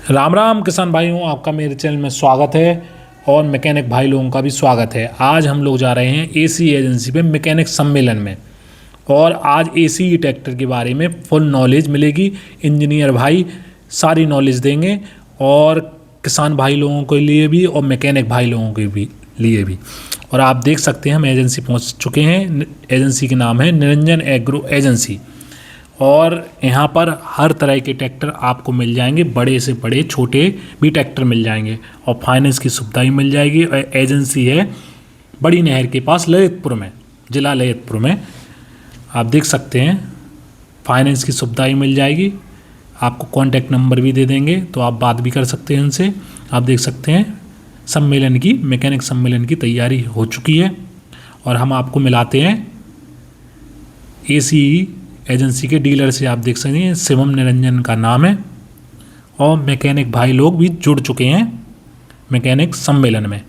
राम राम किसान भाइयों, आपका मेरे चैनल में स्वागत है और मैकेनिक भाई लोगों का भी स्वागत है। आज हम लोग जा रहे हैं एसी एजेंसी पे मैकेनिक सम्मेलन में और आज एसी ट्रैक्टर के बारे में फुल नॉलेज मिलेगी। इंजीनियर भाई सारी नॉलेज देंगे और किसान भाई लोगों के लिए भी और मैकेनिक भाई लोगों के भी लिए भी। और आप देख सकते हैं हम एजेंसी पहुंच चुके हैं। एजेंसी के नाम है निरंजन एग्रो एजेंसी और यहाँ पर हर तरह के ट्रैक्टर आपको मिल जाएंगे, बड़े से बड़े छोटे भी ट्रैक्टर मिल जाएंगे और फाइनेंस की सुविधा भी मिल जाएगी। और एजेंसी है बड़ी नहर के पास ललितपुर में, ज़िला ललितपुर में। आप देख सकते हैं फाइनेंस की सुविधा भी मिल जाएगी। आपको कॉन्टैक्ट नंबर भी दे देंगे तो आप बात भी कर सकते हैं उनसे। आप देख सकते हैं सम्मेलन की, मैकेनिक सम्मेलन की तैयारी हो चुकी है और हम आपको मिलाते हैं एसी एजेंसी के डीलर से। आप देख सकते हैं शिवम निरंजन का नाम है और मैकेनिक भाई लोग भी जुड़ चुके हैं मैकेनिक सम्मेलन में।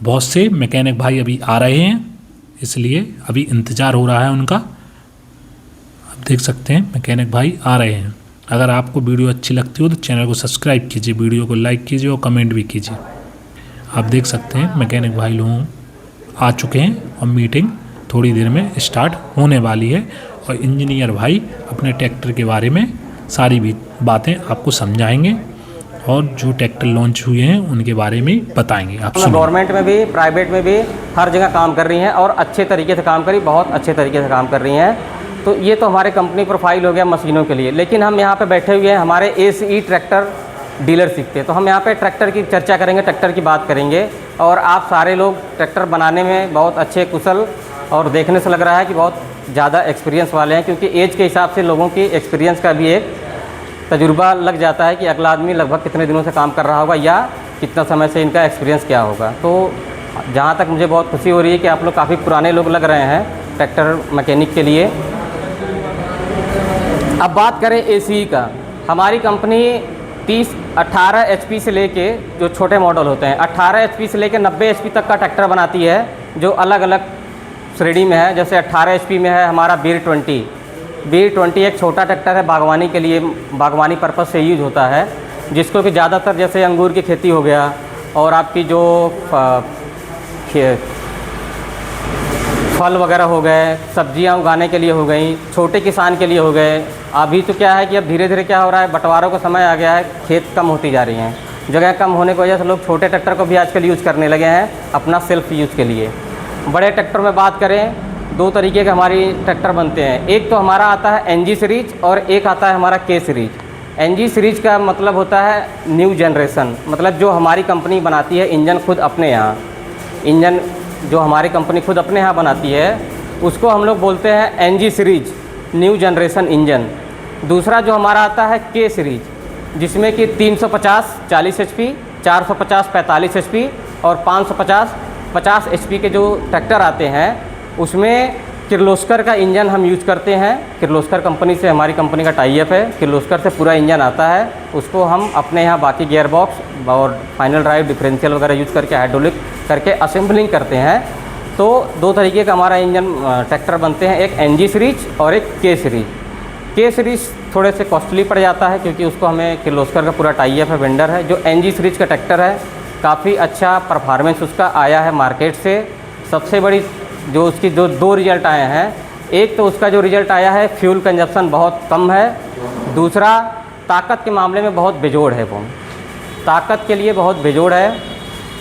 बहुत से मैकेनिक भाई अभी आ रहे हैं, इसलिए अभी इंतज़ार हो रहा है उनका। आप देख सकते हैं मैकेनिक भाई आ रहे हैं। अगर आपको वीडियो अच्छी लगती हो तो चैनल को सब्सक्राइब कीजिए, वीडियो को लाइक कीजिए और कमेंट भी कीजिए। आप देख सकते हैं मैकेनिक भाई लोग आ चुके हैं और मीटिंग थोड़ी देर में स्टार्ट होने वाली है और इंजीनियर भाई अपने ट्रैक्टर के बारे में सारी भी बातें आपको समझाएंगे और जो ट्रैक्टर लॉन्च हुए हैं उनके बारे में बताएंगे। आप गवर्नमेंट में भी, प्राइवेट में भी हर जगह काम कर रही हैं और अच्छे तरीके से काम करी, बहुत अच्छे तरीके से काम कर रही हैं। तो ये तो हमारे कंपनी प्रोफाइल हो गया मशीनों के लिए, लेकिन हम यहाँ पे बैठे हुए हैं हमारे एसी ट्रैक्टर डीलरशिप पे। तो हम यहाँ पे ट्रैक्टर की चर्चा करेंगे, ट्रैक्टर की बात करेंगे और आप सारे लोग ट्रैक्टर बनाने में बहुत अच्छे कुशल और देखने से लग रहा है कि बहुत ज़्यादा एक्सपीरियंस वाले हैं, क्योंकि एज के हिसाब से लोगों की एक्सपीरियंस का भी एक तजुर्बा लग जाता है कि अगला आदमी लगभग कितने दिनों से काम कर रहा होगा या कितना समय से इनका एक्सपीरियंस क्या होगा। तो जहाँ तक मुझे बहुत खुशी हो रही है कि आप लोग काफ़ी पुराने लोग लग रहे हैं ट्रैक्टर मैकेनिक के लिए। अब बात करें एसी का, हमारी कंपनी 18 एचपी से लेके जो छोटे मॉडल होते हैं 18 एचपी से लेके 90 एचपी तक का ट्रैक्टर बनाती है, जो अलग अलग श्रेणी में है। जैसे 18 एचपी में है हमारा बीर20 एक छोटा ट्रैक्टर है, बागवानी के लिए, बागवानी पर्पज़ से यूज होता है, जिसको कि ज़्यादातर जैसे अंगूर की खेती हो गया और आपकी जो फल वगैरह हो गए, सब्जियां उगाने के लिए हो गई, छोटे किसान के लिए हो गए। अभी तो क्या है कि अब धीरे धीरे क्या हो रहा है, बंटवारों का समय आ गया है, खेत कम होती जा रही हैं, जगह कम होने की वजह से लोग छोटे ट्रैक्टर को भी आजकल यूज़ करने लगे हैं अपना सेल्फ यूज़ के लिए। बड़े ट्रैक्टर में बात करें, दो तरीके के हमारी ट्रैक्टर बनते हैं। एक तो हमारा आता है एनजी सीरीज और एक आता है हमारा के सीरीज। एनजी सीरीज का मतलब होता है न्यू जनरेशन, मतलब जो हमारी कंपनी बनाती है इंजन खुद अपने यहाँ, इंजन जो हमारी कंपनी खुद अपने यहाँ बनाती है उसको हम लोग बोलते हैं NG series, new generation engine. दूसरा जो हमारा आता है के सीरीज, जिसमें कि 350 40 एचपी, 450 45 एचपी और 550 50 एचपी के जो ट्रैक्टर आते हैं उसमें किर्लोस्कर का इंजन हम यूज़ करते हैं। किर्लोस्कर कंपनी से हमारी कंपनी का टाई अप है, किर्लोस्कर से पूरा इंजन आता है, उसको हम अपने यहाँ बाकी गियर बॉक्स और फाइनल ड्राइव डिफरेंशियल वगैरह यूज़ करके हाइड्रोलिक करके असेंबलिंग करते हैं। तो दो तरीके का हमारा इंजन ट्रैक्टर बनते हैं, एक एनजी सीरीज और एक के सीरीज। के सीरीज थोड़े से कॉस्टली पड़ जाता है क्योंकि उसको हमें किर्लोस्कर का पूरा टाई अप है, वेंडर है। जो एनजी सीरीज का ट्रैक्टर है काफ़ी अच्छा परफॉर्मेंस उसका आया है मार्केट से। सबसे बड़ी जो उसकी जो दो रिजल्ट आए हैं, एक तो उसका जो रिजल्ट आया है फ्यूल कंजप्शन बहुत कम है, दूसरा ताकत के मामले में बहुत बेजोड़ है, वो ताकत के लिए बहुत बेजोड़ है।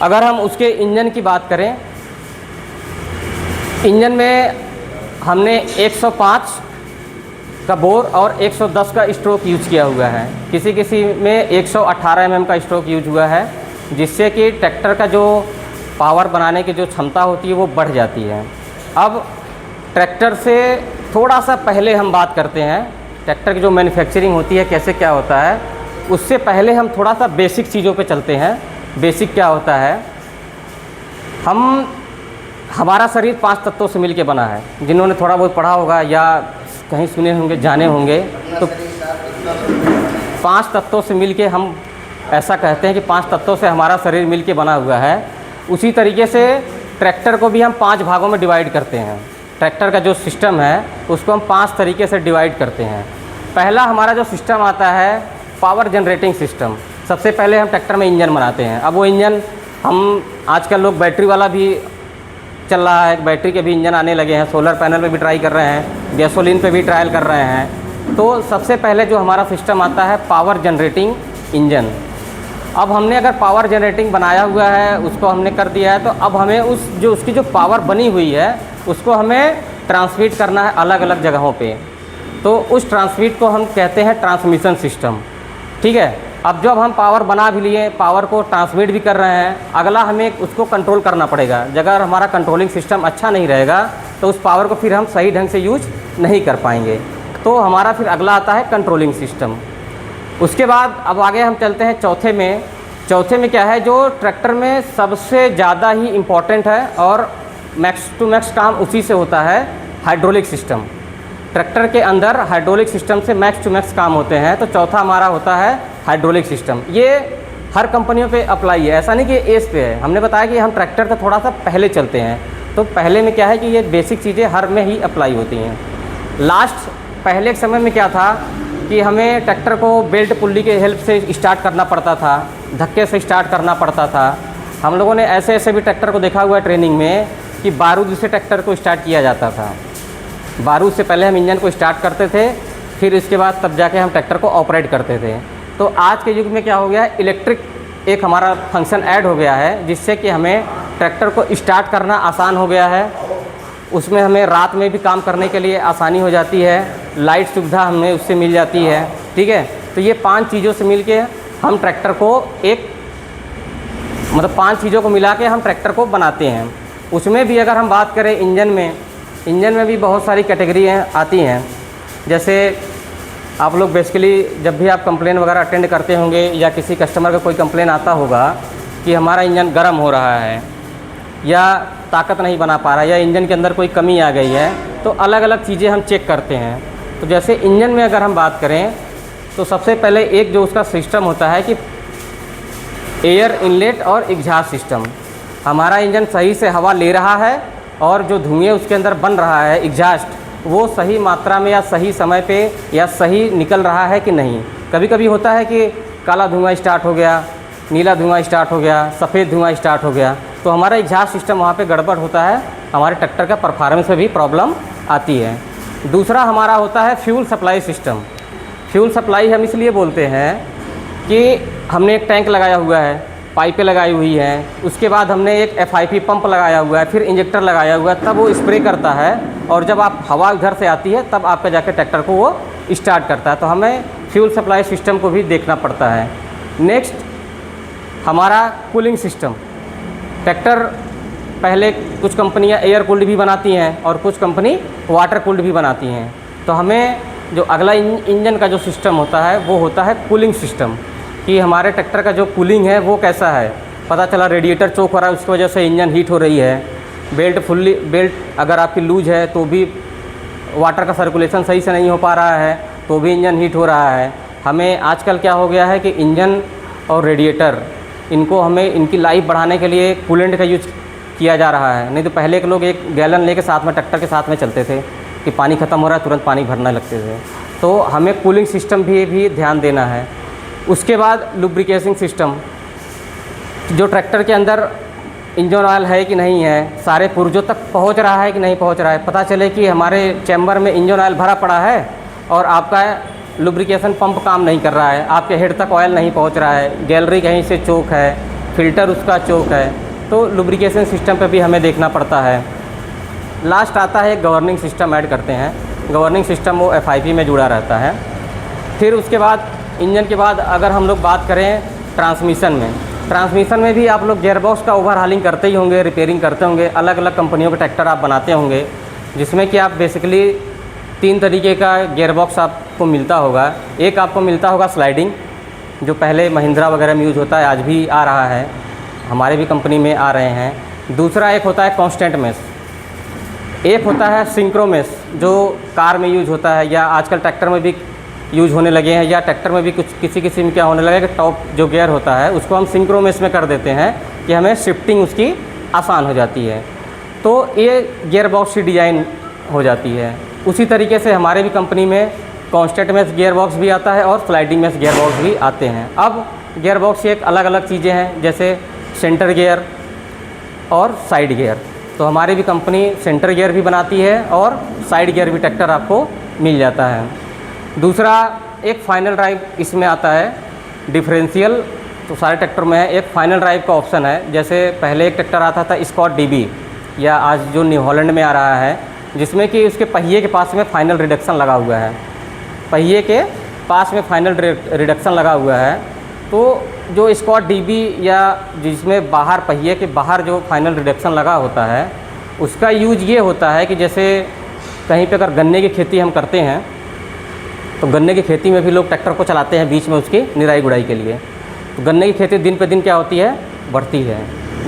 अगर हम उसके इंजन की बात करें, इंजन में हमने 105 का बोर और 110 का स्ट्रोक यूज किया हुआ है, किसी किसी में 118 mm का स्ट्रोक यूज हुआ है, जिससे कि ट्रैक्टर का जो पावर बनाने की जो क्षमता होती है वो बढ़ जाती है। अब ट्रैक्टर से थोड़ा सा पहले हम बात करते हैं, ट्रैक्टर की जो मैन्युफैक्चरिंग होती है कैसे क्या होता है, उससे पहले हम थोड़ा सा बेसिक चीज़ों पे चलते हैं। बेसिक क्या होता है, हमारा शरीर 5 तत्वों से मिलके बना है। जिन्होंने थोड़ा बहुत पढ़ा होगा या कहीं सुने होंगे, जाने होंगे, तो 5 तत्वों से मिलके हम ऐसा कहते हैं कि 5 तत्वों से हमारा शरीर मिलके बना हुआ है। उसी तरीके से ट्रैक्टर को भी हम 5 भागों में डिवाइड करते हैं। ट्रैक्टर का जो सिस्टम है उसको हम 5 तरीके से डिवाइड करते हैं। पहला हमारा जो सिस्टम आता है पावर जनरेटिंग सिस्टम। सबसे पहले हम ट्रैक्टर में इंजन बनाते हैं। अब वो इंजन हम आजकल लोग बैटरी वाला भी चल रहा है, बैटरी के भी इंजन आने लगे हैं, सोलर पैनल पे भी ट्राई कर रहे हैं, गैसोलीन पे भी ट्रायल कर रहे हैं। तो सबसे पहले जो हमारा सिस्टम आता है पावर जनरेटिंग इंजन। अब हमने अगर पावर जनरेटिंग बनाया हुआ है, उसको हमने कर दिया है, तो अब हमें उसकी जो पावर बनी हुई है उसको हमें ट्रांसमिट करना है अलग अलग जगहों पे। तो उस ट्रांसमिट को हम कहते हैं ट्रांसमिशन सिस्टम। ठीक है, अब जब हम पावर बना भी लिए, पावर को ट्रांसमिट भी कर रहे हैं, अगला हमें उसको कंट्रोल करना पड़ेगा। अगर हमारा कंट्रोलिंग सिस्टम अच्छा नहीं रहेगा तो उस पावर को फिर हम सही ढंग से यूज नहीं कर पाएंगे। तो हमारा फिर अगला आता है कंट्रोलिंग सिस्टम। उसके बाद अब आगे हम चलते हैं चौथे में। चौथे में क्या है, जो ट्रैक्टर में सबसे ज़्यादा ही इम्पॉर्टेंट है और मैक्स टू मैक्स काम उसी से होता है, हाइड्रोलिक सिस्टम। ट्रैक्टर के अंदर हाइड्रोलिक सिस्टम से मैक्स टू मैक्स काम होते हैं। तो चौथा हमारा होता है हाइड्रोलिक सिस्टम। ये हर कंपनियों पे अप्लाई है, ऐसा नहीं कि एस पे है। हमने बताया कि हम ट्रैक्टर से थोड़ा सा पहले चलते हैं, तो पहले में क्या है कि ये बेसिक चीज़ें हर में ही अप्लाई होती हैं। लास्ट पहले के समय में क्या था कि हमें ट्रैक्टर को बेल्ट पुल्ली के हेल्प से स्टार्ट करना पड़ता था, धक्के से स्टार्ट करना पड़ता था। हम लोगों ने ऐसे ऐसे भी ट्रैक्टर को देखा हुआ है ट्रेनिंग में कि बारूद से ट्रैक्टर को स्टार्ट किया जाता था। बारूद से पहले हम इंजन को स्टार्ट करते थे, फिर इसके बाद तब जाके हम ट्रैक्टर को ऑपरेट करते थे। तो आज के युग में क्या हो गया है, इलेक्ट्रिक एक हमारा फंक्शन ऐड हो गया है, जिससे कि हमें ट्रैक्टर को स्टार्ट करना आसान हो गया है। उसमें हमें रात में भी काम करने के लिए आसानी हो जाती है, लाइट सुविधा हमें उससे मिल जाती है। ठीक है, तो ये 5 चीज़ों से मिल के हम ट्रैक्टर को मतलब 5 चीज़ों को मिला के हम ट्रैक्टर को बनाते हैं। उसमें भी अगर हम बात करें इंजन में भी बहुत सारी कैटेगरी आती हैं। जैसे आप लोग बेसिकली जब भी आप कंप्लेन वगैरह अटेंड करते होंगे या किसी कस्टमर का कोई कंप्लेन आता होगा कि हमारा इंजन गर्म हो रहा है या ताकत नहीं बना पा रहा है या इंजन के अंदर कोई कमी आ गई है, तो अलग अलग चीज़ें हम चेक करते हैं। तो जैसे इंजन में अगर हम बात करें तो सबसे पहले एक जो उसका सिस्टम होता है कि एयर इनलेट और एग्जॉस्ट सिस्टम। हमारा इंजन सही से हवा ले रहा है और जो धुएँ उसके अंदर बन रहा है एग्जॉस्ट, वो सही मात्रा में या सही समय पे या सही निकल रहा है कि नहीं। कभी कभी होता है कि काला धुआं स्टार्ट हो गया, नीला धुआं स्टार्ट हो गया, सफ़ेद धुआं स्टार्ट हो गया, तो हमारा एग्जॉस्ट सिस्टम वहाँ पे गड़बड़ होता है, हमारे ट्रैक्टर का परफॉर्मेंस में भी प्रॉब्लम आती है। दूसरा हमारा होता है fuel supply system. Fuel supply हम इसलिए बोलते हैं कि हमने एक टैंक लगाया हुआ है, पाइपें लगाई हुई हैं, उसके बाद हमने एक FIP पंप लगाया हुआ है, फिर इंजेक्टर लगाया हुआ है, तब वो स्प्रे करता है और जब आप हवा उधर से आती है तब आपका जाकर ट्रैक्टर को वो स्टार्ट करता है। तो हमें फ्यूल सप्लाई सिस्टम को भी देखना पड़ता है। नेक्स्ट हमारा कूलिंग सिस्टम। ट्रैक्टर पहले कुछ कंपनियां एयर कूल्ड भी बनाती हैं और कुछ कंपनी वाटर कूल्ड भी बनाती हैं। तो हमें जो अगला इंजन का जो सिस्टम होता है वो होता है कूलिंग सिस्टम, कि हमारे ट्रैक्टर का जो कूलिंग है वो कैसा है। पता चला रेडिएटर चोक हो रहा है, उसकी वजह से इंजन हीट हो रही है। बेल्ट अगर आपकी लूज है तो भी वाटर का सर्कुलेशन सही से नहीं हो पा रहा है, तो भी इंजन हीट हो रहा है। हमें आजकल क्या हो गया है कि इंजन और रेडिएटर हमें इनकी लाइफ बढ़ाने के लिए कूलेंट का यूज किया जा रहा है। नहीं तो पहले के लोग 1 गैलन लेके साथ में ट्रैक्टर के साथ में चलते थे कि पानी ख़त्म हो रहा है तुरंत पानी भरने लगते थे। तो हमें कूलिंग सिस्टम भी ध्यान देना है। उसके बाद लुब्रिकेशन सिस्टम, जो ट्रैक्टर के अंदर इंजन ऑयल है कि नहीं है, सारे पुर्जों तक पहुंच रहा है कि नहीं पहुंच रहा है। पता चले कि हमारे चैम्बर में इंजन ऑयल भरा पड़ा है और आपका लुब्रिकेशन पंप काम नहीं कर रहा है, आपके हेड तक ऑयल नहीं पहुंच रहा है, गैलरी कहीं से चोक है, फिल्टर उसका चोक है, तो लुब्रिकेशन सिस्टम पे भी हमें देखना पड़ता है। लास्ट आता है गवर्निंग सिस्टम ऐड करते हैं। गवर्निंग सिस्टम वो FIP में जुड़ा रहता है। फिर उसके बाद इंजन के बाद अगर हम लोग बात करें ट्रांसमिशन में भी आप लोग गियरबॉक्स का ओवरहालिंग करते ही होंगे, रिपेयरिंग करते होंगे। अलग अलग कंपनियों के ट्रैक्टर आप बनाते होंगे, जिसमें कि आप बेसिकली 3 तरीके का गियरबॉक्स आपको मिलता होगा। एक आपको मिलता होगा स्लाइडिंग, जो पहले महिंद्रा वगैरह में यूज़ होता है, आज भी आ रहा है, हमारे भी कंपनी में आ रहे हैं। दूसरा एक होता है कांस्टेंट मेश, एक होता है सिंक्रो मेश, जो कार में यूज होता है या आजकल ट्रैक्टर में भी यूज होने लगे हैं, या ट्रैक्टर में भी कुछ किसी में क्या होने लगा कि टॉप जो गियर होता है उसको हम सिंक्रो मेश में कर देते हैं कि हमें शिफ्टिंग उसकी आसान हो जाती है। तो ये गियर बॉक्स की डिज़ाइन हो जाती है। उसी तरीके से हमारे भी कंपनी में कांस्टेंट मेश गियर बॉक्स भी आता है और स्लाइडिंग मेश गियर बॉक्स भी आते हैं। अब गियर बॉक्स की एक अलग अलग चीज़ें हैं, जैसे सेंटर गियर और साइड गियर। तो हमारी भी कंपनी सेंटर गियर भी बनाती है और साइड गियर भी ट्रैक्टर आपको मिल जाता है। दूसरा, एक फाइनल ड्राइव इसमें आता है, डिफरेंशियल तो सारे ट्रैक्टर में है। एक फाइनल ड्राइव का ऑप्शन है, जैसे पहले एक ट्रैक्टर आता था स्कॉट डीबी या आज जो न्यू हॉलैंड में आ रहा है, जिसमें कि उसके पहिए के पास में फाइनल रिडक्शन लगा हुआ है, पहिए के पास में फाइनल रिडक्शन लगा हुआ है। तो जो स्कॉट डीबी या जिसमें बाहर पहिए के बाहर जो फाइनल रिडक्शन लगा होता है, उसका यूज ये होता है कि जैसे कहीं पे अगर गन्ने की खेती हम करते हैं तो गन्ने की खेती में भी लोग ट्रैक्टर को चलाते हैं बीच में उसकी निराई गुड़ाई के लिए। तो गन्ने की खेती दिन पे दिन क्या होती है, बढ़ती है।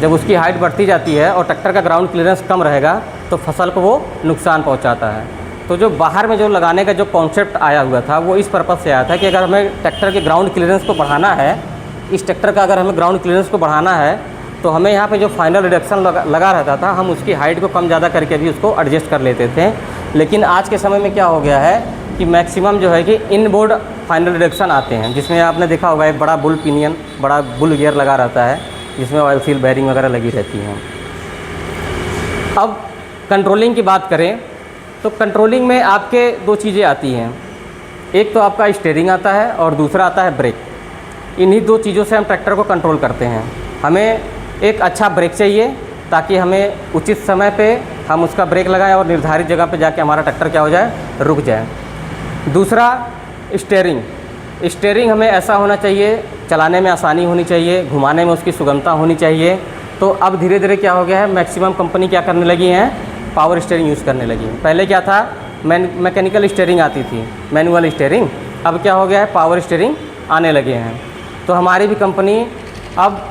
जब उसकी हाइट बढ़ती जाती है और ट्रैक्टर का ग्राउंड क्लियरेंस कम रहेगा तो फसल को वो नुकसान पहुंचाता है। तो जो बाहर में जो लगाने का जो कॉन्सेप्ट आया हुआ था वो इस पर्पज़ से आया था कि अगर हमें ट्रैक्टर के ग्राउंड क्लियरेंस को बढ़ाना है, इस ट्रैक्टर का अगर हमें ग्राउंड क्लियरेंस को बढ़ाना है तो हमें यहाँ पे जो फाइनल रिडक्शन लगा रहता था, हम उसकी हाइट को कम ज़्यादा करके भी उसको एडजस्ट कर लेते थे। लेकिन आज के समय में क्या हो गया है कि मैक्सिमम जो है कि इन बोर्ड फाइनल रिडक्शन आते हैं, जिसमें आपने देखा होगा एक बड़ा बुल पिनियन, बड़ा बुल गियर लगा रहता है, जिसमें ऑयल सील बेयरिंग वगैरह लगी रहती हैं। अब कंट्रोलिंग की बात करें तो कंट्रोलिंग में आपके दो चीज़ें आती हैं, एक तो आपका स्टीयरिंग आता है और दूसरा आता है ब्रेक। इन्हीं दो चीज़ों से हम ट्रैक्टर को कंट्रोल करते हैं। हमें एक अच्छा ब्रेक चाहिए ताकि हमें उचित समय पे हम उसका ब्रेक लगाएं और निर्धारित जगह पे जाके हमारा ट्रैक्टर क्या हो जाए, रुक जाए। दूसरा स्टीयरिंग हमें ऐसा होना चाहिए, चलाने में आसानी होनी चाहिए, घुमाने में उसकी सुगमता होनी चाहिए। तो अब धीरे धीरे क्या हो गया है, मैक्सिमम कंपनी क्या करने लगी हैं, पावर स्टीयरिंग यूज़ करने लगी। पहले क्या था, मैकेनिकल स्टीयरिंग आती थी, मैनुअल स्टीयरिंग। अब क्या हो गया है, पावर स्टीयरिंग आने लगे हैं। तो हमारी भी कंपनी अब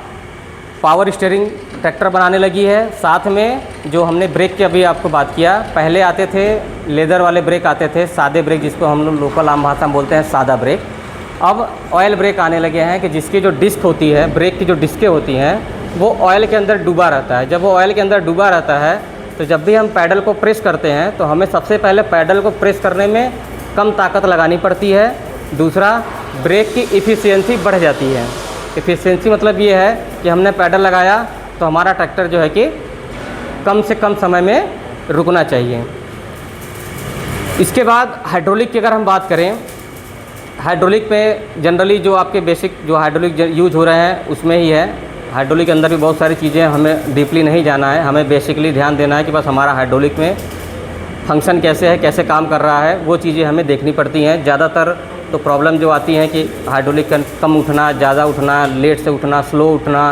पावर स्टीयरिंग ट्रैक्टर बनाने लगी है। साथ में जो हमने ब्रेक की अभी आपको बात किया, पहले आते थे लेदर वाले ब्रेक आते थे, सादे ब्रेक जिसको हम लोग लोकल आम भाषा में बोलते हैं सादा ब्रेक। अब ऑयल ब्रेक आने लगे हैं कि जिसकी जो डिस्क होती है, ब्रेक की जो डिस्कें होती हैं, वो ऑयल के अंदर डूबा रहता है। जब वो ऑयल के अंदर डूबा रहता है तो जब भी हम पैडल को प्रेस करते हैं तो हमें सबसे पहले पैडल को प्रेस करने में कम ताकत लगानी पड़ती है। दूसरा, ब्रेक की इफ़िशियंसी बढ़ जाती है। इफ़िशियंसी मतलब ये है कि हमने पैडल लगाया तो हमारा ट्रैक्टर जो है कि कम से कम समय में रुकना चाहिए। इसके बाद हाइड्रोलिक की अगर हम बात करें, हाइड्रोलिक पे जनरली जो आपके बेसिक जो हाइड्रोलिक यूज हो रहे हैं उसमें ही है। हाइड्रोलिक के अंदर भी बहुत सारी चीज़ें, हमें डीपली नहीं जाना है, हमें बेसिकली ध्यान देना है कि बस हमारा हाइड्रोलिक में फंक्शन कैसे है, कैसे काम कर रहा है, वो चीज़ें हमें देखनी पड़ती हैं। ज़्यादातर तो प्रॉब्लम जो आती है कि हाइड्रोलिक का कम उठना, ज़्यादा उठना, लेट से उठना, स्लो उठना,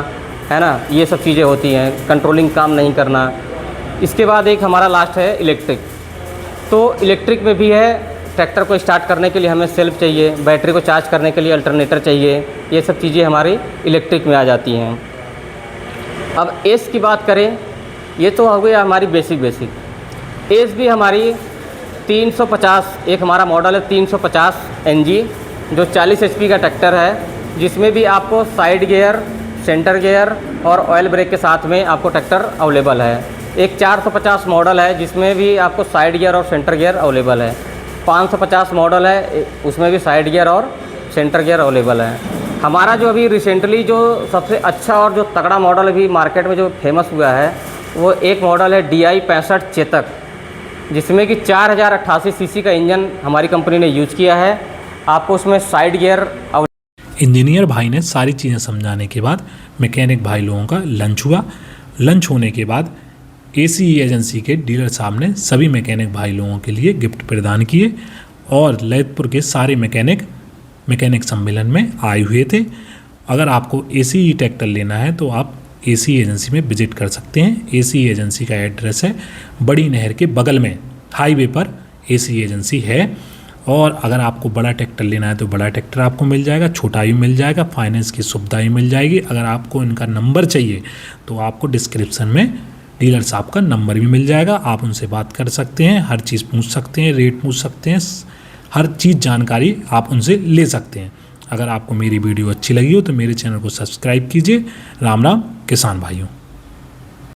है ना, ये सब चीज़ें होती हैं, कंट्रोलिंग काम नहीं करना। इसके बाद एक हमारा लास्ट है इलेक्ट्रिक। तो इलेक्ट्रिक में भी है, ट्रैक्टर को स्टार्ट करने के लिए हमें सेल्फ चाहिए, बैटरी को चार्ज करने के लिए अल्टरनेटर चाहिए, ये सब चीज़ें हमारी इलेक्ट्रिक में आ जाती हैं। अब एस की बात करें, ये तो हो गया हमारी बेसिक। एस भी हमारी 350, एक हमारा मॉडल है 350 NG, जो 40 HP का ट्रैक्टर है, जिसमें भी आपको साइड गियर, सेंटर गियर और ऑयल ब्रेक के साथ में आपको ट्रैक्टर अवेलेबल है। एक 450 मॉडल है जिसमें भी आपको साइड गियर और सेंटर गियर अवेलेबल है। 550 मॉडल है, उसमें भी साइड गियर और सेंटर गियर अवेलेबल है। हमारा जो अभी रिसेंटली जो सबसे अच्छा और जो तगड़ा मॉडल अभी मार्केट में जो फेमस हुआ है, वो एक मॉडल है DI 65 चेतक, जिसमें कि 4088 cc का इंजन हमारी कंपनी ने यूज़ किया है। आपको उसमें साइड गियर। इंजीनियर भाई ने सारी चीज़ें समझाने के बाद मैकेनिक भाई लोगों का लंच हुआ। लंच होने के बाद ACE एजेंसी के डीलर साहब ने सभी मैकेनिक भाई लोगों के लिए गिफ्ट प्रदान किए और ललितपुर के सारे मैकेनिक सम्मेलन में आए हुए थे। अगर आपको ACE ट्रैक्टर लेना है तो आप ACE एजेंसी में विजिट कर सकते हैं। ACE एजेंसी का एड्रेस है बड़ी नहर के बगल में, हाईवे पर ACE एजेंसी है। और अगर आपको बड़ा ट्रैक्टर लेना है तो बड़ा ट्रैक्टर आपको मिल जाएगा, छोटा भी मिल जाएगा, फाइनेंस की सुविधा भी मिल जाएगी। अगर आपको इनका नंबर चाहिए तो आपको डिस्क्रिप्शन में डीलर साहब का नंबर भी मिल जाएगा, आप उनसे बात कर सकते हैं, हर चीज़ पूछ सकते हैं, रेट पूछ सकते हैं, हर चीज़ जानकारी आप उनसे ले सकते हैं। अगर आपको मेरी वीडियो अच्छी लगी हो तो मेरे चैनल को सब्सक्राइब कीजिए। राम राम किसान भाइयों।